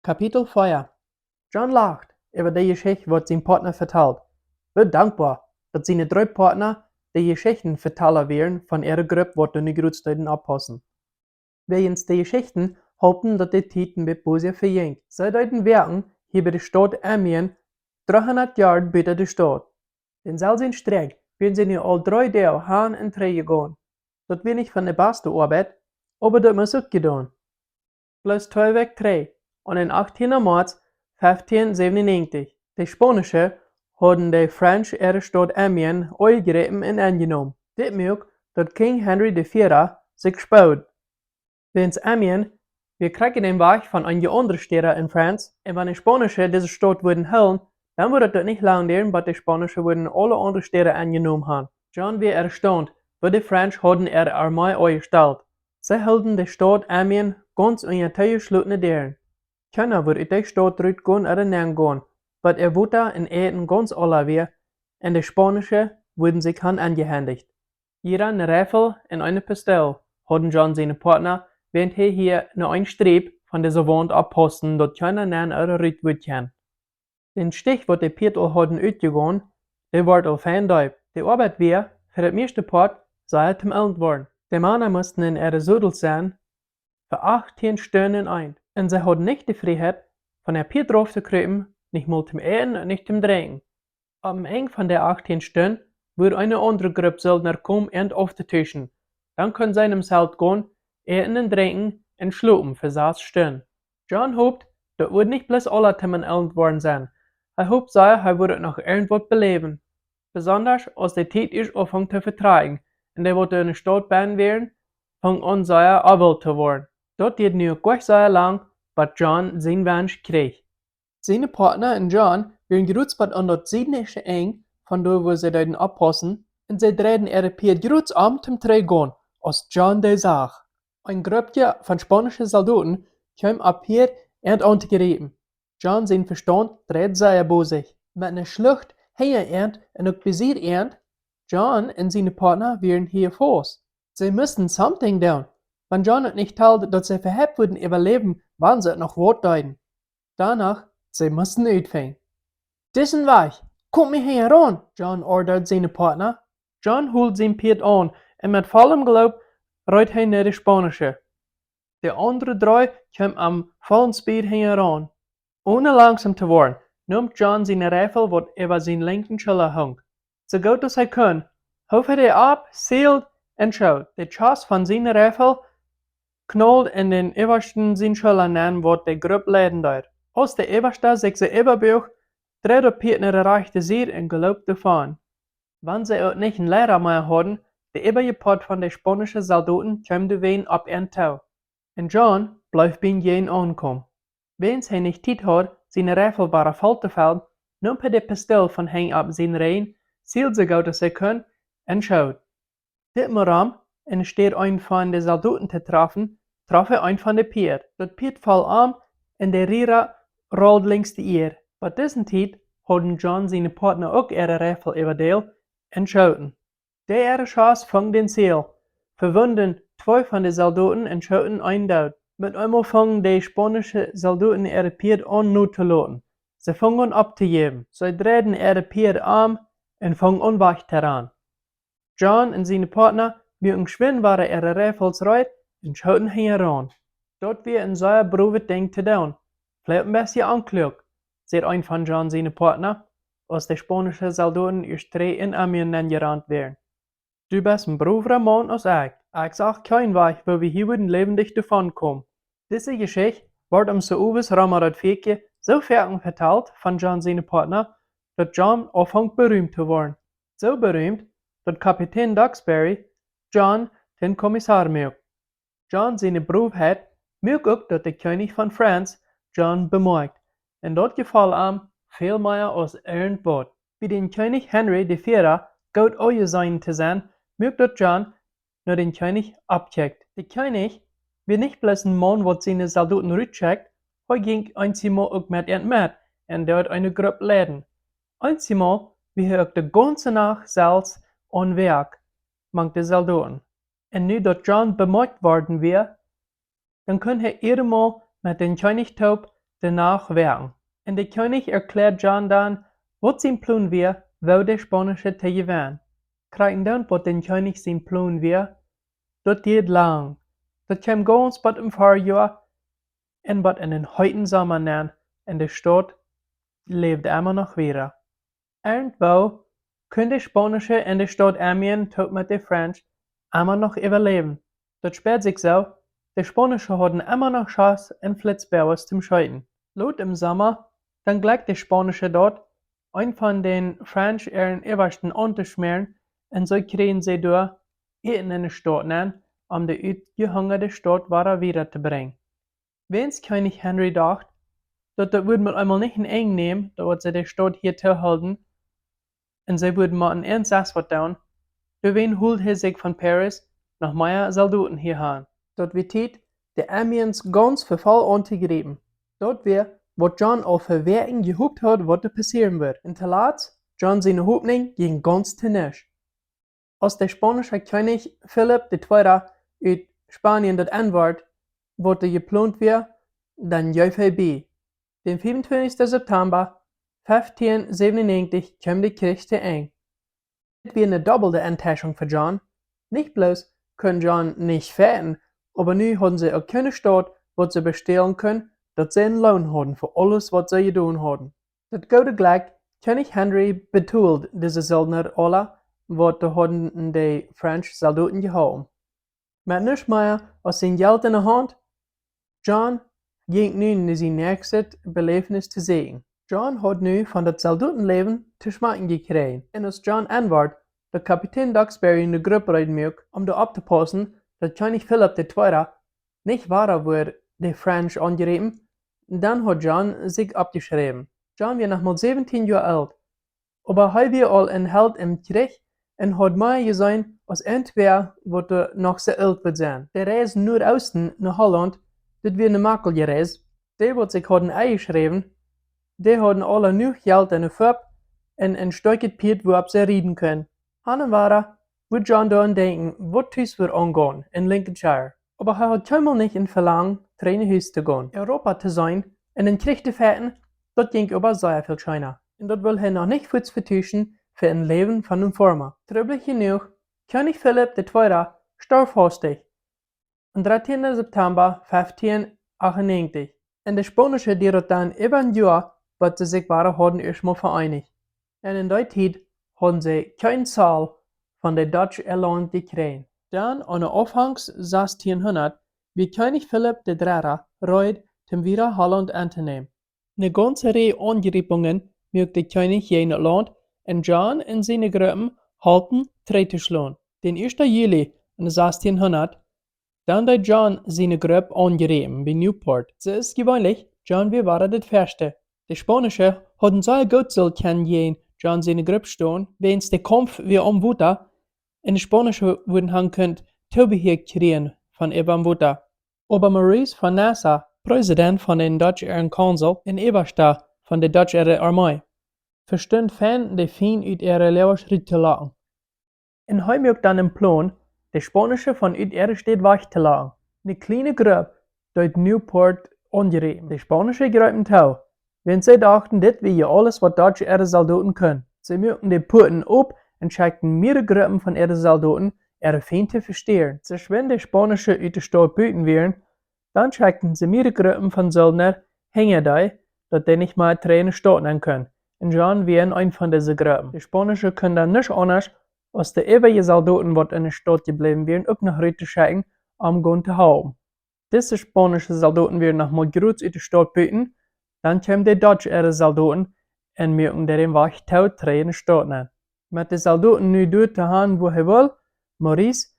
Kapitel 4. John lacht über die Geschichte, was sein Partner vertelt. Wird dankbar, dass seine drei Partner die Geschichten vertellen werden von ihrer Gruppe, was die Großdeuten abpassen. Während die Geschichten hoffen, dass die Titen mit Böse verjingt. Sie deuten werken hier bei der Stadt Amiens 300 Jahre bitte der Stadt. Den selben Streck werden sie nu al 3 Tage haan en treien gaan. Dat wird nicht von der beste Arbeit, aber das muss auch gedaan. Plus 2 weg 3. Und in 18. März 1597, die Spanische hadden die French ihre Stadt Amiens eingegriffen und eingenommen. Dit maakt dat King Henry IV sich gespaut. Wens Amiens, wir kriegen den Weg von einer anderen Stadt in Franz, und wenn die Spanische diese Stadt würden holen, dann würde das nicht lang dauern, bis die Spanische würden alle anderen Städte eingenommen haben. John war erstaunt, weil die French hadden ihre Armee eingestellt. Sie hielten die Stadt Amiens ganz ungeschlossene deren. Keiner würde uit die Stadt rausgehen oder hineingehen, weil Water in Eten ganz alle war, und die Spanische wurden sich angehändigt. Jeder eine Rifle und eine Pistole hadden John seine Partner, während hier nur ein Streep von dieser Wand abposten, dass keiner nein oder raus wird kann. Den Stich, was die Kapitel hadden uitgegaan, der ward al fein duip. Die Arbeit war, für das meiste Part, sei zum Elend worden. Die Männer mussten in ihre Södel sein, für 18 Stunden ein. Und sie hadden nicht die Freiheit, von der Pier drauf zu kriepen, nicht mal zum Eten und nicht zum Trinken. Am Ende von der 18 Stunden würde eine andere Gruppe Söldner kommen und aufzutischen. Dann können sie in dem Zelt gehen, eten und trinken und schlafen für 6 Stunden. John hofft, das wird nicht bloß alle zum Elend worden sein. Er hofft sehr, er würde noch irgendwas beleben. Besonders als die Zeit ist anfängt zu vertragen und die, die in der Stadt bauen werden, fangen an sehr abwählt zu werden. Das geht nu gleich sehr lang, bis John sein Wunsch kriegt. Seine Partner und John werden gerutzt an das südliche Eng, von da wo sie dort abpassen, und sie drehen ihre Pier gerutzt am zum Dreh gehen, als John der sagt. Ein Grüppchen von spanischen Soldaten kam ab hier und anzugreifen. John sein Verstand dreht sehr bosig. Mit einer Schlucht her und auch besiegt John und seine Partner werden hier fast. Sie müssen something tun. Wenn John es nicht teilt, dass sie verhebt würden überleben, waren sie noch Wort deuten. Danach, sie mussten uitfangen. Diesen Weg, kommt mir hier ran, John ordert seine Partner. John holt sein Pferd an und mit vollem Glaub reitet er nach der Spanische. Die anderen 3 kommen am vollen Speed heran. Ohne langsam zu werden, nimmt John seine Rifle, was über seinen linken Schulter hängt. So gut als er kann, holt er ab, zielt und schaut. Der Schuss von seiner Rifle knallt in den obersten seinen Schulter an, was die Gruppe leiden dort. Als der Oberste sich so überbeugt, dreht der Piet nach der rechten Seite und gelobt davon. Wenn sie auch nicht einen Lehrer mehr hatten, der übergepart von den spanischen Soldaten kam der Wein ab ihren Tau. Und John bleibt bei ihnen ankommen. Wenn er nicht Zeit hat, seine Rifle bei der Fall zu fallen, nimmt er die Pistole von ihm ab seinen Reihen, zielt so gut als er kann und schaut. Ditmaal en steht ein von den Soldaten zu treffen, traf er ein von den Pier. Das Pier fällt an und der Rierer rollt links die Ehr. Bei diesem Zeit hatten John seine Partner auch ihre Rifle überdelt und schauten. Der ihre Schuss fang den Ziel, verwunden 2 von den Soldaten und schauten einen dort. Mit einmal fangen die spanischen Soldaten ihre Pier an nur zu laden. Sie fangen an abzugeben. Sie drehen ihre Pier an und fangen an wegzurennen. John und seine Partner mögen geschwind waren ihre Rifles reit und schauten heran. Dort wir ein sehr braves Ding zu tun. Vielleicht ein bisschen anklug, sagt ein von John seine Partner, als die spanischen Soldaten ihr Streit in Amiens angerannt werden. Du bist ein braverer Mann als ich. Ich sag kein Weg, wo wir hier würden lebendig davon kommen. Diese Geschichte wird am Saubes Ramarat Feke so fertig vertelt von John seine Partner, dass John anfängt berühmt zu werden. So berühmt, dass Kapitän Duxbury John den Kommissar macht. John seine Braveheit macht auch, dass der König von Franz John bemerkt. Und dort gefällt ihm viel mehr als irgendwas. Wie den König Henry IV gut sein zu sein, macht dort John nur den König abcheckt. Der König wird nicht bloß ein Mann, der seine Soldaten rückcheckt, er ging einmal auch mit und dort eine Gruppe leiden. Einmal wie er auch die ganze Nacht selbst an Werk mang die Soldaten. Und nu dass John bemerkt worden wäre, dann kann er mal mit dem König taub danach werken. Und der König erklärt John dann, was sein Plan wäre, wo der spanische Teil wären. Kriegen dann, was den König sein Plan wäre, das geht lang. Das kommt ganz bald im Vorjahr und bald in den heutigen Sommer nennen, und die Stadt lebt immer noch wieder. Irgendwo können die Spanische in der Stadt Amiens tot mit den French immer noch überleben. Das spielt sich so, die Spanische hatten immer noch Chance, in Flitzbauers zu scheiden. Laut im Sommer, dann gleicht die Spanische dort, ein von den French ihren Obersten anzuschmieren, und so kriegen sie durch, Eten in die Stadt nennen, die ausgehungerte Stadt wiederzubringen. Wenn's König Henry dacht, dat würde man einmal nicht in eng nehmen, dat sie die Stadt hier zuhalten, und sie würden mal ein Einsatz was tun, deswegen holt er sich von Paris noch mehr Soldaten hierher. Dort wird Zeit, die Amiens ganz für voll anzugreifen. Dort wäre, was John auf Verwehren gehofft hat, was da passieren wird. Und zuletzt, John seine Hoffnung ging ganz zunicht. Als der spanische König Philipp II. Aus Spanien das Antwort, was da geplant wäre, dann jäuf er bei. Den 25. September 1597 kam der Krieg zu Ende. Das war eine doppelte Enttäuschung für John. Nicht bloß können John nicht fährten, aber nun hatten sie auch keine Stadt, was sie bestehlen können, dass sie einen Lohn hatten für alles, was sie getan hatten. Das gute Glück, König Henry betult diese Söldner alle, was da hatten die French Soldaten gehauen. Mit nichts mehr als sein Geld in der Hand, John ging nun in sein nächstes Belebnis zu sehen. John hat nun von das Soldatenleben zu schmecken gekriegt. Und als John antwortet, der Kapitän Duxbury in der Gruppe reiten möchte, da abzupassen, dass König Philipp II. Nicht wahr wurde, die French angegriffen, dann hat John sich abgeschrieben. John war noch mal 17 Jahre alt, aber er war all ein Held im Krieg und hat mehr gesehen als irgendwer, was noch so alt wird sein. Die Reise nur Osten nach Holland, das war eine makkelijke Reise. Die, die sich hadden eingeschrieben, die hadden alle nu Geld in de Fab en een stukje Piet waarop ze rijden können. Hannen waren, wird John daran denken, wat thuis wir angehen in Lincolnshire. Aber er hat keinmal nicht in Verlangen, trainen Huis zu gehen. Europa zu sein, in den Krieg zu fährten, das ging über sehr viel China. Und das will er noch nicht kurz vertuschen für ein Leben von einem Farmer. Trüblich genug, König Philipp II. Starb hastig. Am 13. September 1598. Und die Spanische, die dann über ein Jahr, was sie sich hadden erstmal vereinigt. Und in der Zeit haben sie keine Zahl von der Dutch Irland gekriegt. Dann, an der Anfangs 1600, wie König Philipp III. Reut, zum wieder Holland anzunehmen. Eine ganze Reihe Angreifungen möchte König jenes Land und John und seine Gruppen halten, zu schlagen. Den 1. Juli 1600, dann hat John seine Gruppe angegriffen bei Newport. So ist gewöhnlich, John war das Feste. Die Spanische hatten so gut soll kennen John seine Gruppe stehen, wenn der Kampf wie am Wutter, und die Spanische würden haben könnt Zubehör kriegen von eben Wutter. Aber Maurice von Nassau, Präsident von den Dutch Ehren Council und Oberster von der Dutch Ehren Armee, verstand fan die Fien uit ihre Lehrschritt zu lassen. Und er mögt dann im Plan, die Spanische von uit ihrer Stadt wegzulassen. Eine kleine Gruppe dort Newport angegriffen. Die Spanische greifen tau. Wenn sie dachten, das wäre ja alles, was Deutsche ihre Soldaten können. Sie möchten die Porten ab und schickten mehrere Gruppen von ihren Soldaten, ihre Feinde zu verstehen. Sie wenn die Spanische aus der Stadt büten wären, dann schickten sie mehrere Gruppen von Söldner hinter die, dass die nicht mehr Tränen starten können. Und John wären ein von diesen Gruppen. Die Spanische können dann nicht anders, als die ewige Soldaten, die in der Stadt geblieben wären, auch nach Rüte schicken, um Gun zu haben. Diese spanische Soldaten werden nochmal groß aus der Stadt büten, dann kämen die Dutch ihre Soldaten und mögen den Weg tautreden starten. Mit den Soldaten nu dort zu haben, wo er will, Maurice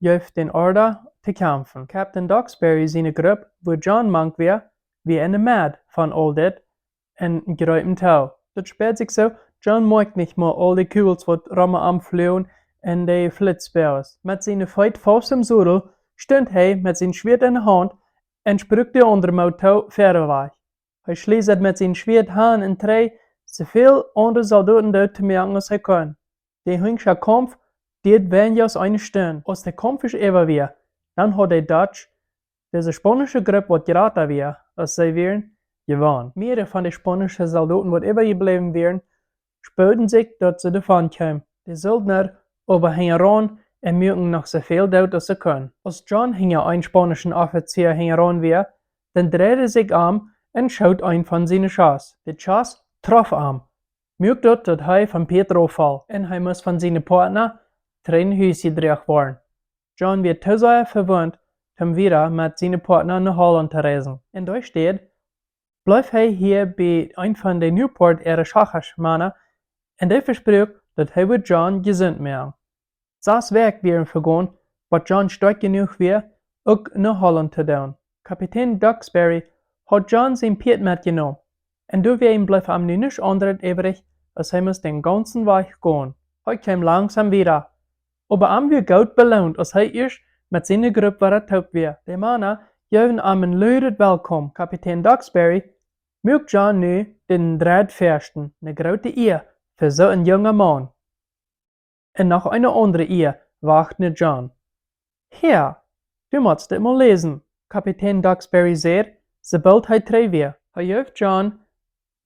gibt den Order zu kämpfen. Captain Duxbury seine Gruppe, wo John mank war, wie in der Mad von all das und greifen tau. Das spielt sich so, John mag nicht mehr all die Kugels, was Ramme am Fliehen und die Flitzbärs. Mit seinen Feit fast im Sudel stund er mit seinem Schwert in der Hand und sprüht die andere Mauto fähre weg. Er schließt mit seinem Schwert Hand in drei, so viel andere Soldaten dort zu merken, als er kann. Der hüngsche Kampf, der weniger als eine Stunde. Als der Kampf ist über war, dann hat der Dutch, diese spanische Gruppe, was geraten war, als sie wären, gewonnen. Mehrere von den spanischen Soldaten, die übergeblieben wären, spürten sich, dass sie davon kamen. Die Söldner aber hingen ran und mögen noch so viel dort, als sie können. Als John hinter einen spanischen Offizier ran war, dann drehte er sich um und schaut einen von seinen Schuss. Der Schuss traf ihn. Mögt dort, dass er von Pedro fiel, und er muss von seinen Partner Tränenhüs gedreht werden. John wird zu sehr verwöhnt, um wieder mit seinen Partnern nach Holland zu reisen. Und da steht, bleibt er hier bei einem von den Newport ihrer Schachmannen, und er verspricht, dass er wird John gesund machen. Das Werk wäre vergehen, was John stark genug war, auch nach Holland zu tun. Kapitän Duxbury hat John sein Pferd mitgenommen, und da war ihm bleib ihm nichts anderes übrig, als er muss den ganzen Weg gehen. Er kam langsam wieder, aber ihm wird gut belohnt, als er erst mit seiner Gruppe war taub war. Die Männer gaben ihm ein lautes Willkommen. Kapitän Duxbury mögt John nu den Draht fürchten, eine große Ehe für so einen jungen Mann. Und noch eine andere Ehe wachte John. Herr, du musst das mal lesen. Kapitän Duxbury sagt, sobald er treu war. Er hilft John,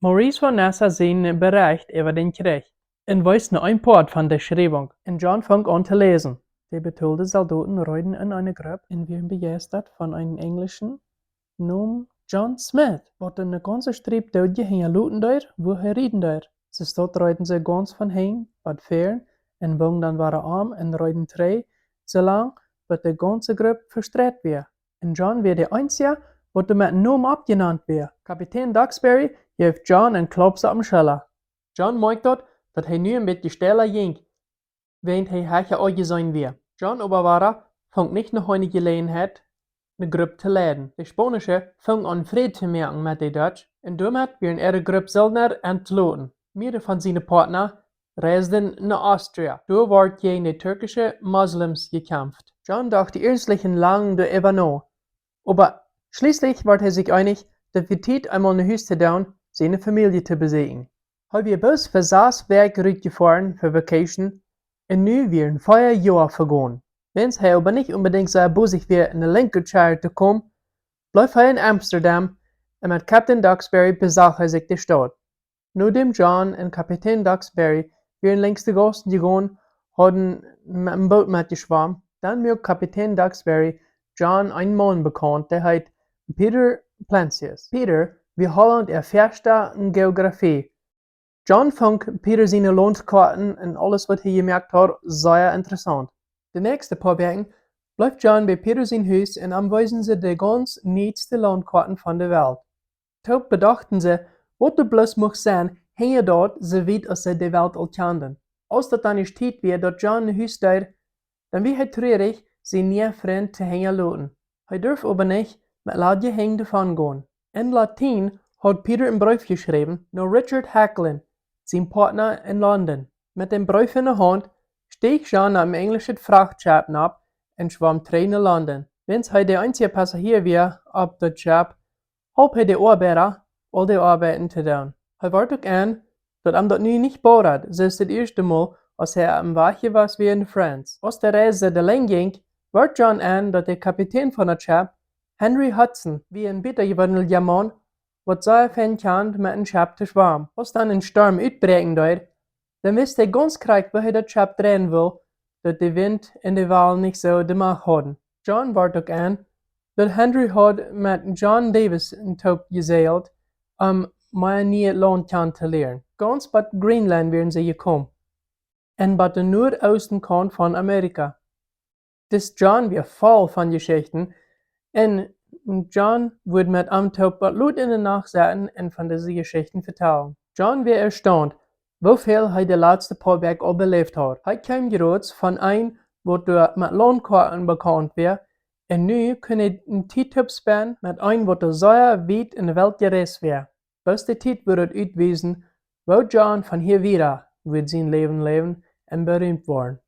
Maurice von Nassau seinen Bericht über den Krieg und weiß nur ein Part von der Schreibung. Und John fängt an zu lesen. Die betulte Soldaten reiten in eine Gruppe und werden begeistert von einem Englischen namens John Smith, was in der ganzen Streep dort gehängt looten dort, wo er reden dort. Sie dort reiten sie ganz von hin, bad fern, und wogen dann waren arm und reiten drei, so lang, bis die ganze Gruppe verstreut war. Und John war der Einzige, was mit dem Namen abgenannt war. Kapitän Duxbury hilft John und klopft auf den Schulter. John merkt dort, dass er nur ein bisschen stiller ging, während er heicher angesehen war. John aber fängt nicht noch eine Gelegenheit, eine Gruppe zu leiten. Die Spanische fängt an Frieden zu merken mit den Deutschen, und damit werden ihre Gruppe Söldner entlassen. Mehrere von seinen Partnern reisten nach Austria. Da wird gegen die türkischen Moslems gekämpft. John dachte ernstlich lang darüber nach, aber schließlich war er sich einig, dass wir Zeit einmal nach Hause zu tun, seine Familie zu besiegen. Er war bloß für das Werk gefahren für Vacation, und nu wären 4 Jahre vergangen. Wenn er aber nicht unbedingt so busig war, in Lincolnshire zu kommen, blieb er in Amsterdam, und mit Kapitän Duxbury besuchte er sich die Stadt. Nachdem John und Kapitän Duxbury wären längs die Gassen gegangen, hatten mit dem Boot mitgeschwommen, dann mögt Kapitän Duxbury John einen Mann bekannt, der heißt Peter Plancius. Peter, wie Holland erfährte in Geografie. John fand Peter seine Landkarten und alles, was er gemerkt hat, sehr interessant. Die nächsten paar Wochen bleibt John bei Peter sein Haus und anweisen sie die ganz nächsten Landkarten von der Welt. Dort bedachten sie, was du bloß muss sein, hänge dort, so weit als sie die Welt all kannten. Als das dann nicht Zeit wird, dass John ein Haus dort, dann wird er traurig, seinen neuen Freund zu hängen lassen. Er darf aber nicht mit laut Gehänge davon gehen. In Latin hat Peter einen Brief geschrieben, nach Richard Hacklin, sein Partner in London. Mit dem Brief in der Hand stieg John am englischen Frachtschiff ab und schwamm nach London. Wenn er der einzige Passagier war auf das Schiff, half er die Arbeiter, all die Arbeiten zu tun. Er wartet auch an, dass ihm das nu nicht bauert, so ist das erste Mal, als er am Wache war wie in France. Als der Reise der Länge ging, wartet John an, dass der Kapitän von der Schiff, Henry Hudson, wie ein bitter gewandelter Mann, was sehr fein kann, mit einem Schiff zu schwammen. Als dann ein Sturm uitbreken dort, dann wisst er ganz korrekt, wo er das Schiff drehen will, dass der Wind und die Wellen nicht so die Macht haben. John wartet auch an, dass Henry hat mit John Davis in Top gesegelt, mein neues Land kennenzulernen. Ganz bei Greenland wären sie gekommen. Und bei der Nordostenkant von Amerika. Das John war voll von Geschichten, und John würde mit einem Top laut in der Nacht sitzen und von diesen Geschichten erzählen. John war erstaunt, wie viel er die letzten paar Wochen überlebt hat. Er kam gerade von einem, wo er mit Landkarten bekannt war, und nu kann er einen T-Tip spannen mit einem, wo er sehr weit in der Welt gereist war. Bis die Zeit wird ausweisen, wo John von hier wieder wird sein Leben leben und berühmt worden.